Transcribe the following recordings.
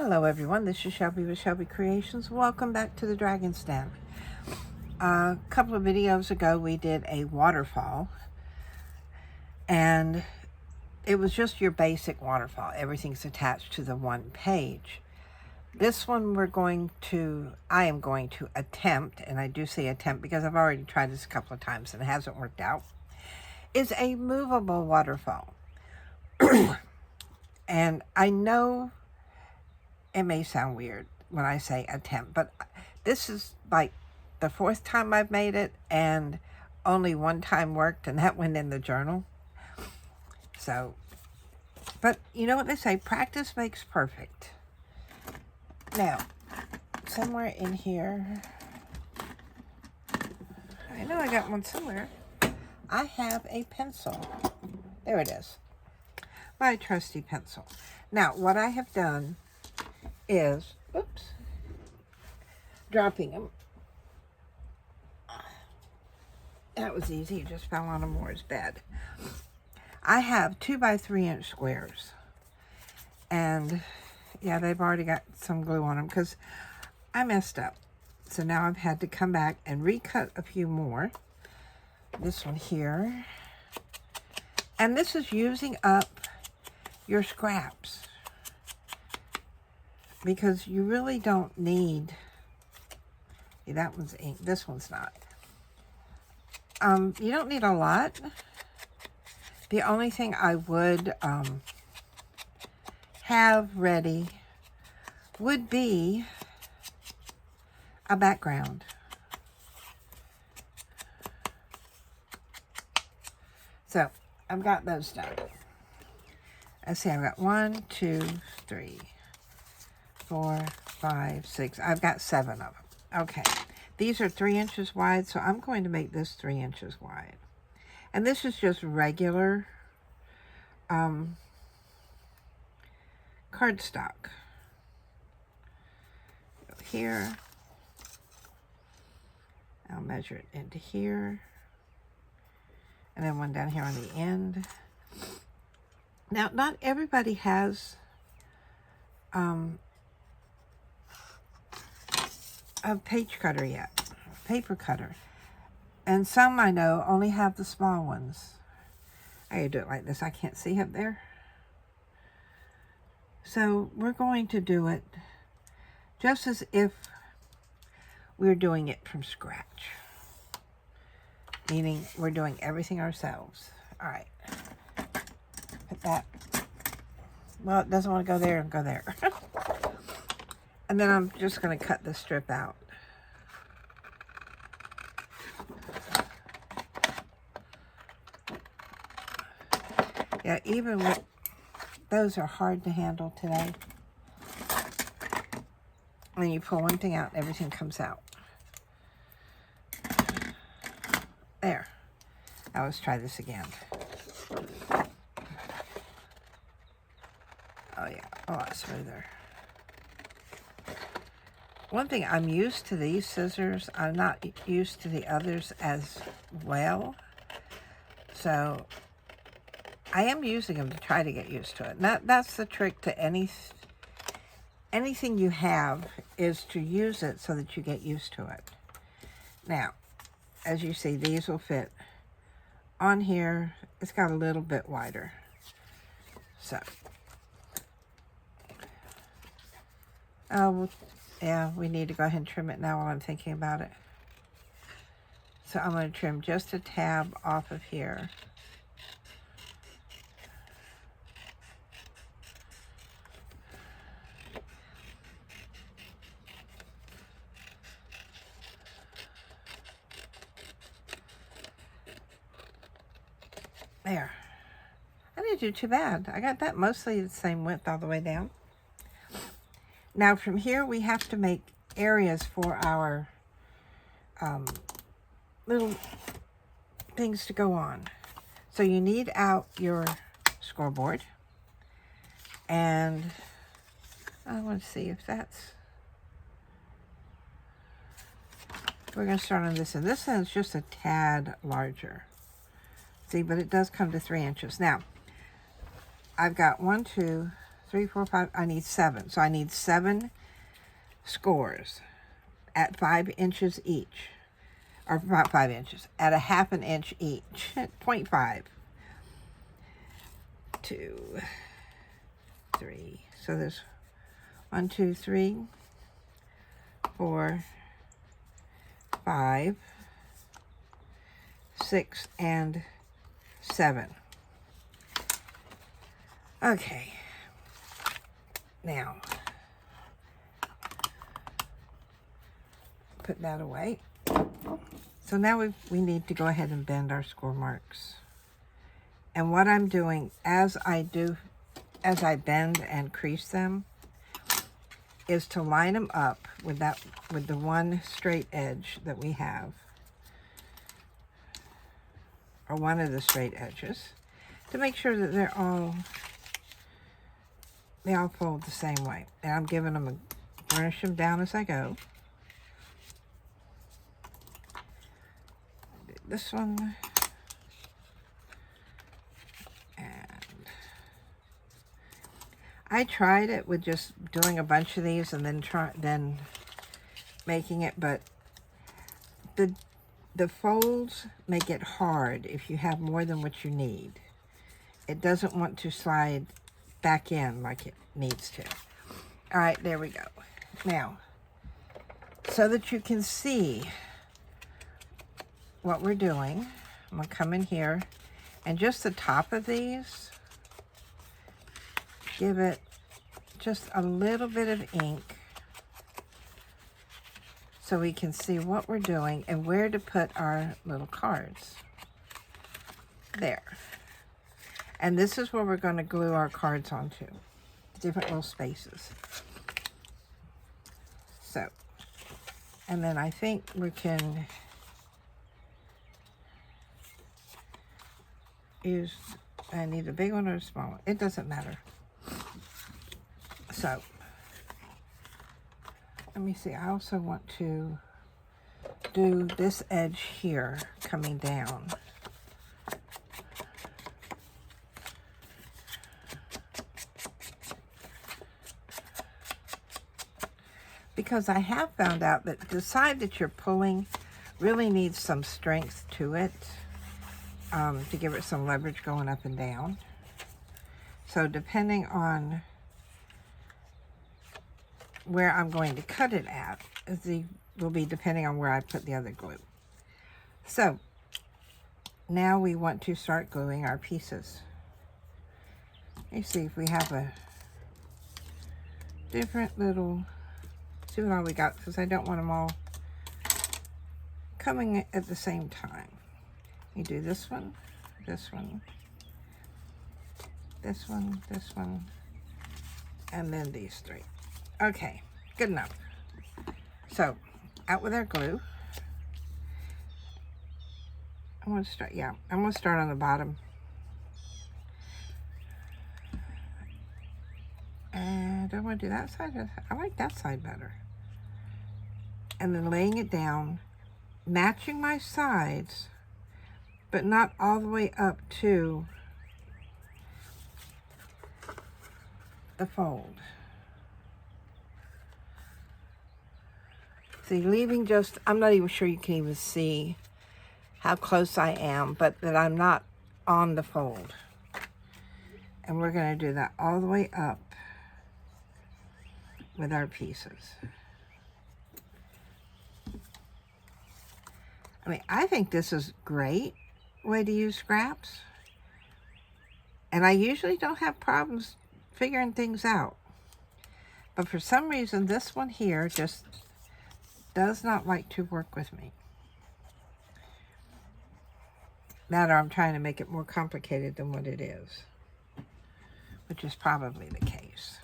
Hello everyone, this is Shelby with Shelby Creations. Welcome back to the Dragon's Den. A couple of videos ago we did a waterfall, and it was just your basic waterfall. Everything's attached to the one page. This one I am going to attempt, and I do say attempt because I've already tried this a couple of times and it hasn't worked out, is a movable waterfall. And I know it may sound weird when I say attempt, but this is like the fourth time I've made it, and only one time worked, and that went in the journal. So, but you know what they say, practice makes perfect. Now, somewhere in here, I know I got one somewhere. I have a pencil. There it is. My trusty pencil. Now, what I have done is, oops, dropping them. That was easy, it just fell on Amore's bed. I have 2 by 3 inch squares. And yeah, they've already got some glue on them because I messed up. So now I've had to come back and recut a few more. This one here. And this is using up your scraps, because you really don't need, that one's ink, this one's not. You don't need a lot. The only thing I would have ready would be a background. So I've got those done. Let's see, I've got 1, 2, 3, 4, 5, 6. I've got 7 of them. Okay. These are 3 inches wide, so I'm going to make this 3 inches wide. And this is just regular cardstock. Go here. I'll measure it into here. And then one down here on the end. Now, not everybody has a page cutter yet, paper cutter. And some I know only have the small ones. I gotta do it like this, I can't see up there. So we're going to do it just as if we're doing it from scratch. Meaning we're doing everything ourselves. All right. Put that. Well, it doesn't want to go there and go there. And then I'm just going to cut this strip out. Yeah, even with those are hard to handle today. When you pull one thing out, everything comes out. There. Now let's try this again. Oh yeah, a lot smoother. One thing, I'm used to these scissors. I'm not used to the others as well. So I am using them to try to get used to it. And that's the trick to anything you have, is to use it so that you get used to it. Now, as you see, these will fit on here. It's got a little bit wider. So, yeah, we need to go ahead and trim it now while I'm thinking about it. So I'm going to trim just a tab off of here. There. I didn't do too bad. I got that mostly the same width all the way down. Now from here we have to make areas for our little things to go on. So you need out your scoreboard. And I want to see if that's... We're going to start on this end. This end's just a tad larger. See, but it does come to 3 inches. Now, I've got 1, 2, 3, 4, 5. I need 7. So I need 7 scores at 5 inches each. Or not 5 inches, at a half an inch each. 0.5. 2, 3. So there's 1, 2, 3, 4, 5, 6, and 7. Okay. Now, put that away. So now we need to go ahead and bend our score marks. And what I'm doing as I bend and crease them is to line them up with the one straight edge that we have, or one of the straight edges, to make sure that they all fold the same way. And I'm giving them burnish them down as I go. This one, and I tried it with just doing a bunch of these and then making it, but the folds make it hard if you have more than what you need. It doesn't want to slide back in like it needs to. All right, there we go. Now, so that you can see what we're doing, I'm gonna come in here and just the top of these, give it just a little bit of ink so we can see what we're doing and where to put our little cards. There. And this is where we're going to glue our cards onto, different little spaces. So, and then I think we can use, I need a big one or a small one. It doesn't matter. So, let me see. I also want to do this edge here coming down. Because I have found out that the side that you're pulling really needs some strength to it, to give it some leverage going up and down. So depending on where I'm going to cut it at, will be depending on where I put the other glue. So now we want to start gluing our pieces. Let's see if we have a different little, see what all we got, because I don't want them all coming at the same time. You do this one, this one, this one, this one, and then these three. Okay, good enough. So, out with our glue. I'm going to start on the bottom. And I want to do that side. I like that side better. And then laying it down, matching my sides, but not all the way up to the fold. See, leaving just, I'm not even sure you can even see how close I am, but that I'm not on the fold. And we're going to do that all the way up with our pieces. I mean, I think this is a great way to use scraps. And I usually don't have problems figuring things out. But for some reason, this one here just does not like to work with me. That, or I'm trying to make it more complicated than what it is, which is probably the case.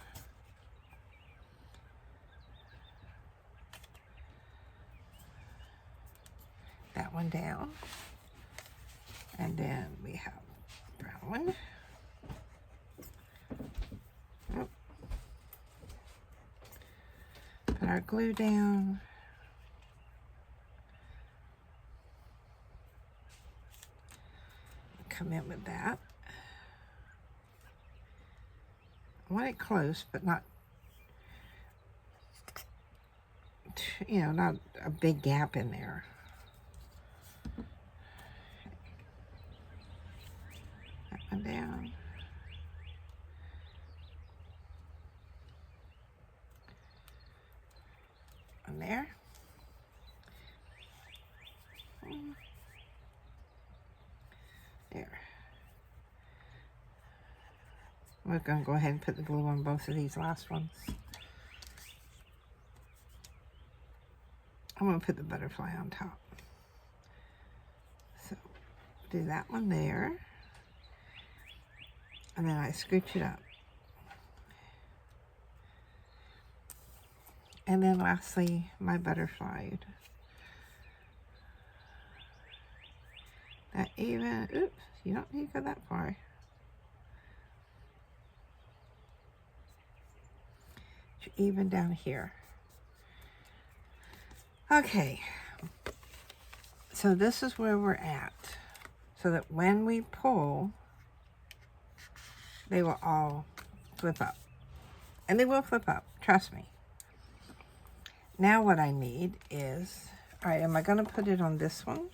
That one down. And then we have brown one. Oh. Put our glue down. Come in with that. I want it close, but not, you know, not a big gap in there. That one down. And there. There. We're going to go ahead and put the glue on both of these last ones. I'm going to put the butterfly on top. So, do that one there. And then I scooch it up. And then lastly, my butterfly. That even, oops, you don't need to go that far. Even down here. Okay, so this is where we're at, so that when we pull, they will all flip up. And they will flip up, trust me. Now what I need is, all right, am I going to put it on this one?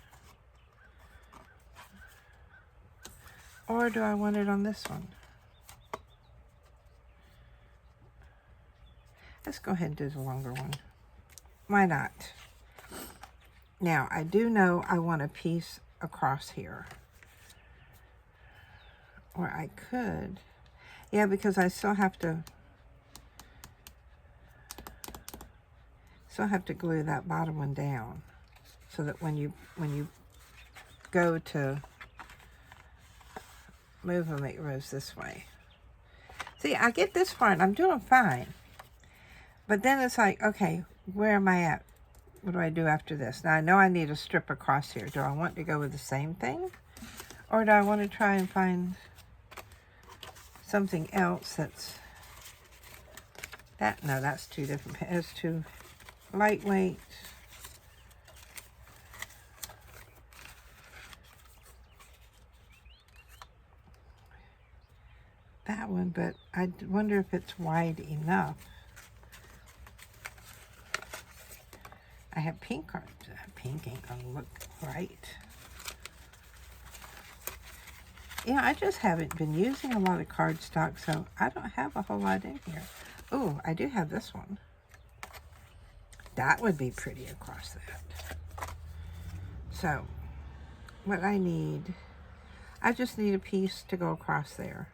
Or do I want it on this one? Let's go ahead and do the longer one. Why not? Now, I do know I want a piece across here. Or I could. Yeah, because I still have to glue that bottom one down. So that when you go to move them, it goes this way. See, I get this far and I'm doing fine. But then it's like, okay, where am I at? What do I do after this? Now, I know I need a strip across here. Do I want to go with the same thing? Or do I want to try and find something else that's... No, that's too different. It's too lightweight. That one, but I wonder if it's wide enough. I have pink cards. Pink ain't gonna look right. Yeah, I just haven't been using a lot of cardstock, so I don't have a whole lot in here. Oh, I do have this one. That would be pretty across that. So, what I just need a piece to go across there.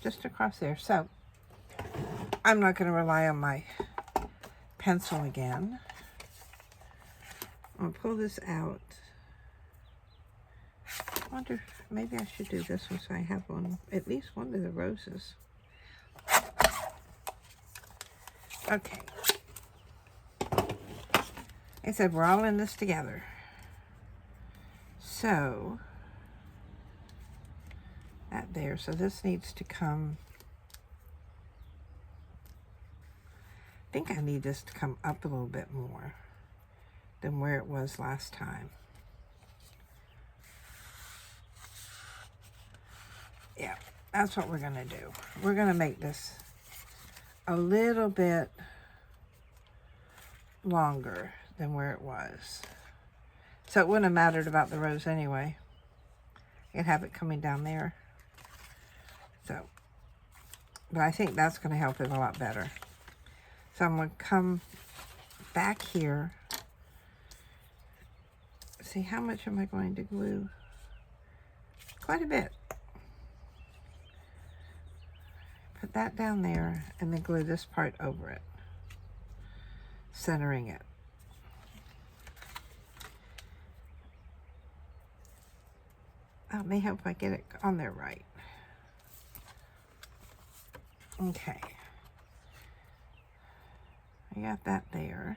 Just across there. So, I'm not going to rely on my pencil again. I'm going to pull this out. I wonder if maybe I should do this one so I have one, at least one of the roses. Okay. I said we're all in this together. So, that there. So this needs to come, I think I need this to come up a little bit more than where it was last time. Yeah, that's what we're gonna do. We're gonna make this a little bit longer than where it was. So it wouldn't have mattered about the rose anyway. I'd have it coming down there. So, but I think that's gonna help it a lot better. So I'm gonna come back here. See, how much am I going to glue? Quite a bit. Put that down there and then glue this part over it, centering it. That may help I get it on there right. Okay. I got that there.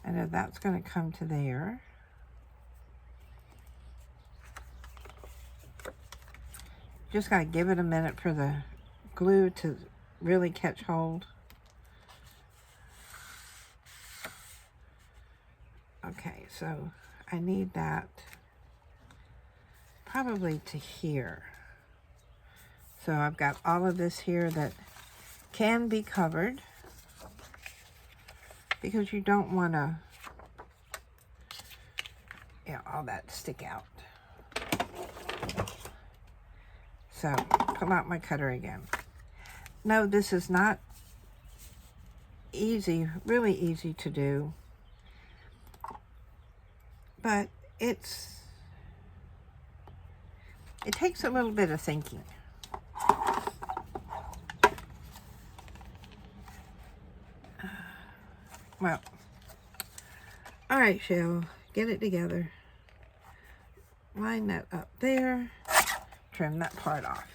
I know that's going to come to there. Just got to give it a minute for the glue to really catch hold. Okay, so I need that probably to here. So I've got all of this here that can be covered because you don't want to, all that stick out. So pull out my cutter again. No, this is not easy, really easy to do, but it takes a little bit of thinking. Well, all right, Shell, get it together. Line that up there. Trim that part off.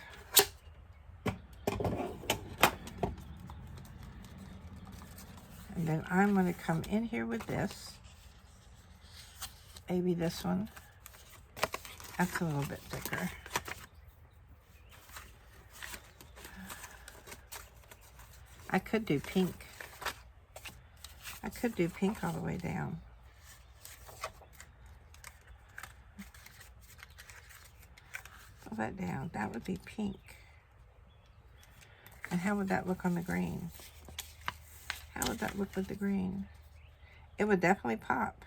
And then I'm going to come in here with this. Maybe this one. That's a little bit thicker. I could do pink. I could do pink all the way down. Pull that down. That would be pink. And how would that look on the green? How would that look with the green? It would definitely pop.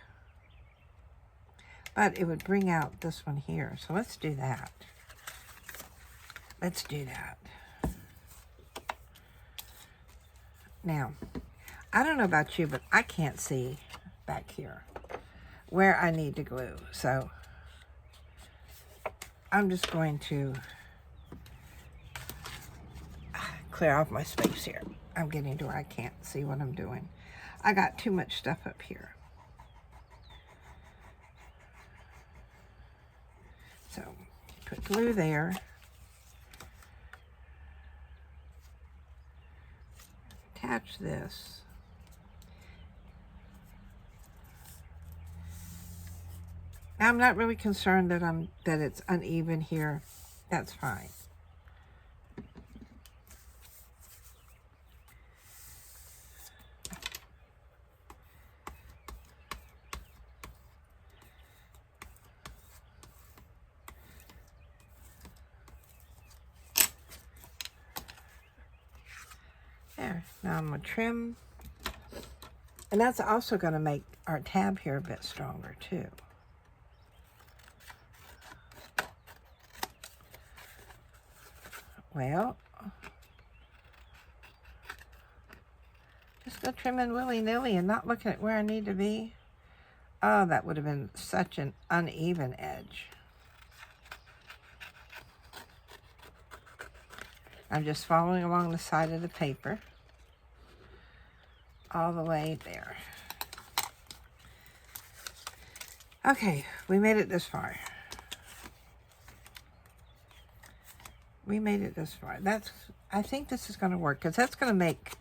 But it would bring out this one here. So let's do that. Let's do that. Now, I don't know about you, but I can't see back here where I need to glue. So I'm just going to clear off my space here. I'm getting to where I can't see what I'm doing. I got too much stuff up here. So put glue there. Attach this. Now, I'm not really concerned that it's uneven here. That's fine. There. Now I'm going to trim. And that's also going to make our tab here a bit stronger too. Well, just go trimming willy-nilly and not looking at where I need to be. Oh, that would have been such an uneven edge. I'm just following along the side of the paper. All the way there. Okay, we made it this far. We made it this far. I think this is going to work because that's going to make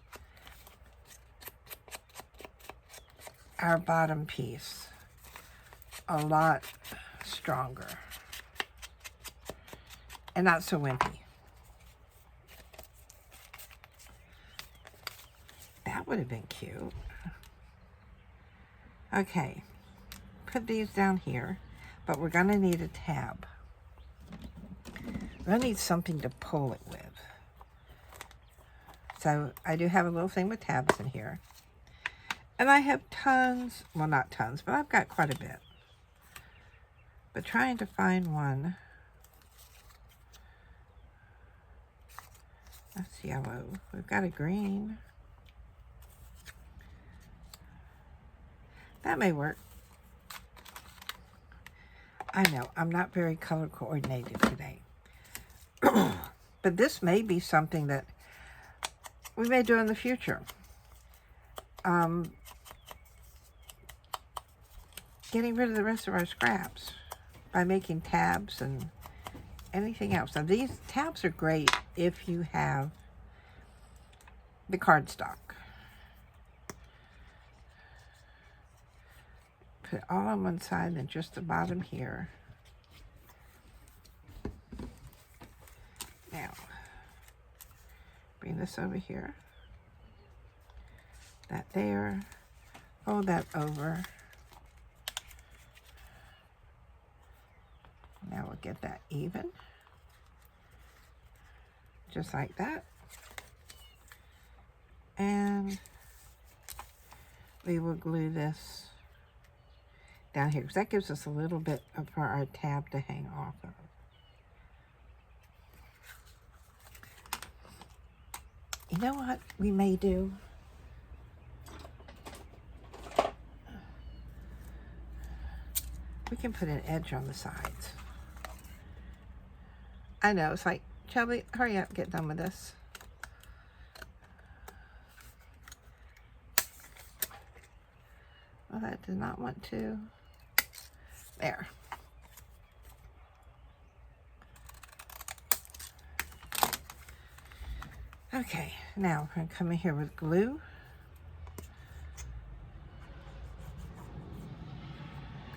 our bottom piece a lot stronger and not so wimpy. That would have been cute. Okay, put these down here, but we're going to need a tab. We're going to need something to pull it with. So I do have a little thing with tabs in here. And I have tons, well not tons, but I've got quite a bit. But trying to find one. That's yellow. We've got a green. That may work. I know, I'm not very color coordinated today. But this may be something that we may do in the future. Getting rid of the rest of our scraps by making tabs and anything else. Now these tabs are great if you have the cardstock. Put it all on one side and just the bottom here. Now, bring this over here. That there. Fold that over. Now we'll get that even. just like that. And we will glue this down here because that gives us a little bit for our tab to hang off of. You know what we may do? We can put an edge on the sides. I know, it's like, Shelby, hurry up, get done with this. Well, that did not want to. There. Okay, now we're going to come in here with glue.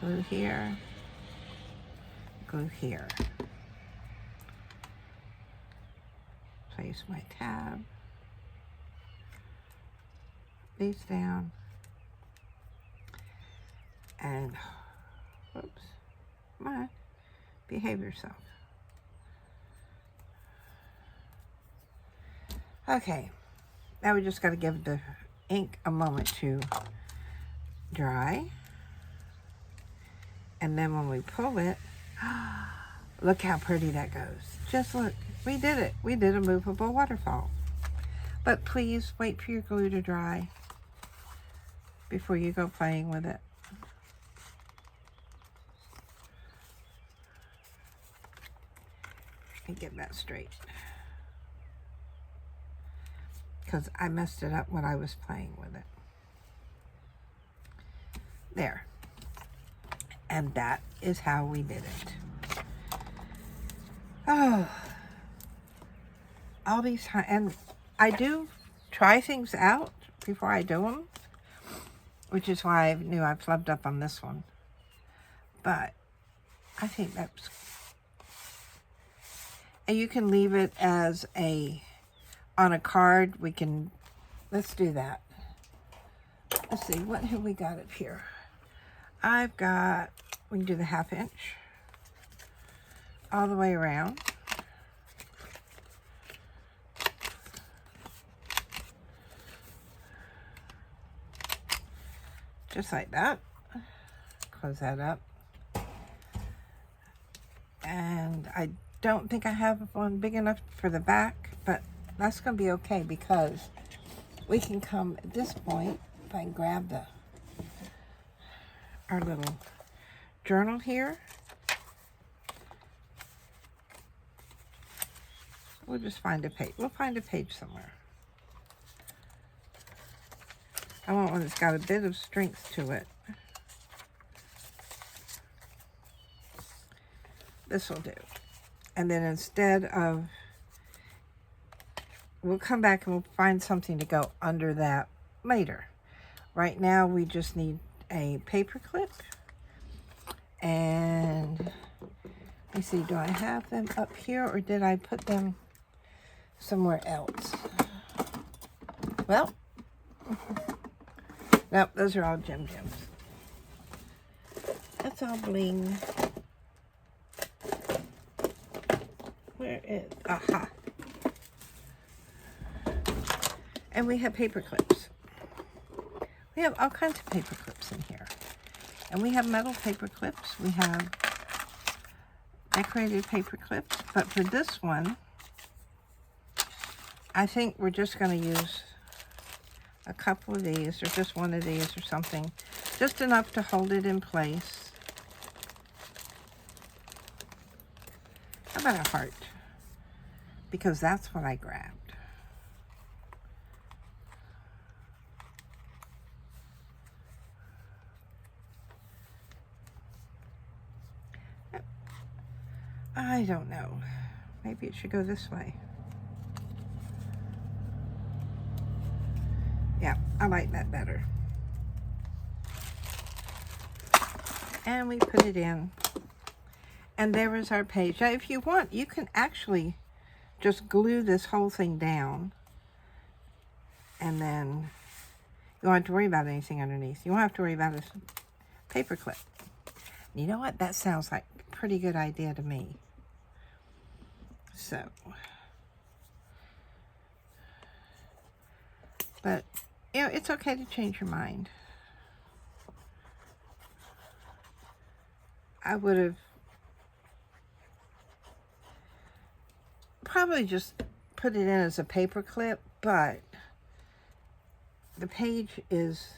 Glue here. Glue here. Place my tab. These down. And, whoops, come on, behave yourself. Okay, now we just got to give the ink a moment to dry. And then when we pull it, look how pretty that goes. Just look, we did it. We did a movable waterfall. But please wait for your glue to dry before you go playing with it. And get that straight. Because I messed it up when I was playing with it. There. And that is how we did it. Oh. All these times. And I do try things out before I do them. Which is why I knew I flubbed up on this one. But I think that's... And you can leave it as on a card. We can, let's do that. Let's see, what have we got up here? I've got, we can do the 1/2 inch all the way around. Just like that. Close that up. And I don't think I have one big enough for the back, but that's going to be okay because we can come at this point, if I can grab our little journal here. We'll just find a page. We'll find a page somewhere. I want one that's got a bit of strength to it. This will do. And then instead of, we'll come back and we'll find something to go under that later. Right now we just need a paper clip. And let me see, do I have them up here or did I put them somewhere else? Well, nope, those are all Jim Jims. That's all bling. Where is, aha. And we have paper clips. We have all kinds of paper clips in here. And we have metal paper clips. We have decorated paper clips. But for this one, I think we're just going to use a couple of these or just one of these or something. Just enough to hold it in place. How about a heart? Because that's what I grabbed. I don't know. Maybe it should go this way. Yeah, I like that better. And we put it in. And there is our page. Now, if you want, you can actually just glue this whole thing down. And then you don't have to worry about anything underneath. You won't have to worry about a paper clip. You know what? That sounds like a pretty good idea to me. So, But, you know, it's okay to change your mind. I would have probably just put it in as a paper clip, but the page is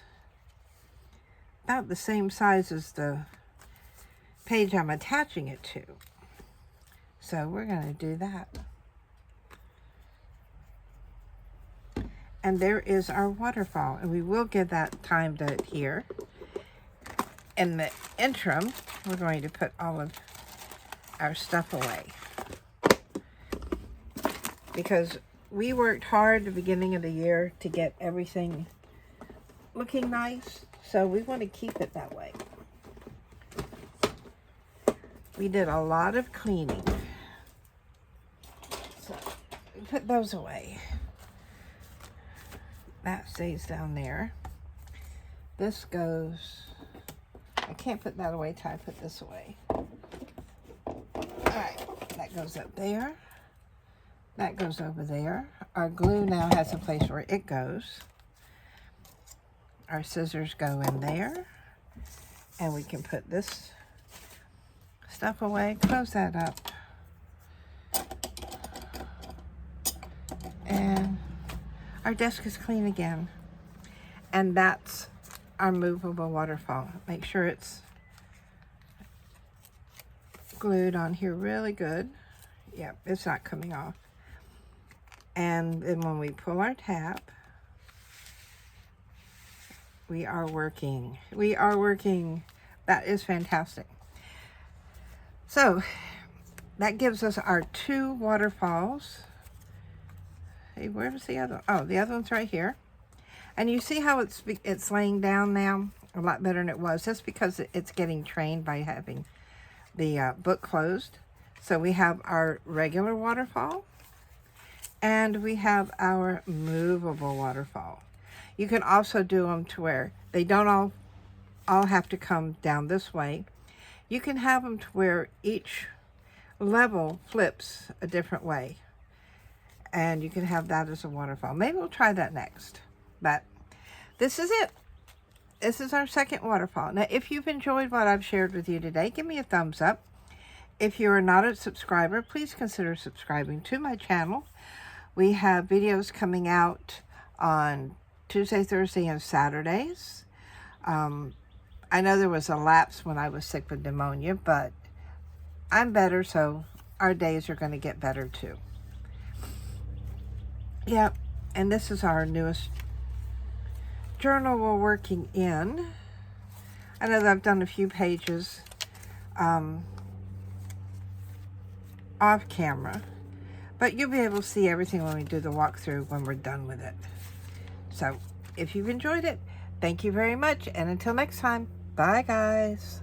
about the same size as the page I'm attaching it to. So we're going to do that. And there is our waterfall, and we will get that timed out here. In the interim, we're going to put all of our stuff away, because we worked hard at the beginning of the year to get everything looking nice, so we want to keep it that way. We did a lot of cleaning, so we put those away. That stays down there. This goes, I can't put that away till I put this away. Alright, that goes up there. That goes over there. Our glue now has a place where it goes. Our scissors go in there. And we can put this stuff away. Close that up. And our desk is clean again. And that's our movable waterfall. Make sure it's glued on here really good. Yep, it's not coming off. And then when we pull our tab, we are working. We are working. That is fantastic. So that gives us our 2 waterfalls. Hey, where's the other? Oh, the other one's right here. And you see how it's laying down now a lot better than it was. That's because it's getting trained by having the book closed. So we have our regular waterfall, and we have our movable waterfall. You can also do them to where they don't all have to come down this way. You can have them to where each level flips a different way. And you can have that as a waterfall. Maybe we'll try that next. But this is it. This is our second waterfall. Now, if you've enjoyed what I've shared with you today, give me a thumbs up. If you are not a subscriber, please consider subscribing to my channel. We have videos coming out on Tuesday, Thursday, and Saturdays. I know there was a lapse when I was sick with pneumonia, but I'm better, so our days are going to get better too. Yep, and this is our newest journal we're working in. I know that I've done a few pages off camera, but you'll be able to see everything when we do the walkthrough when we're done with it. So if you've enjoyed it, thank you very much, and until next time, bye guys.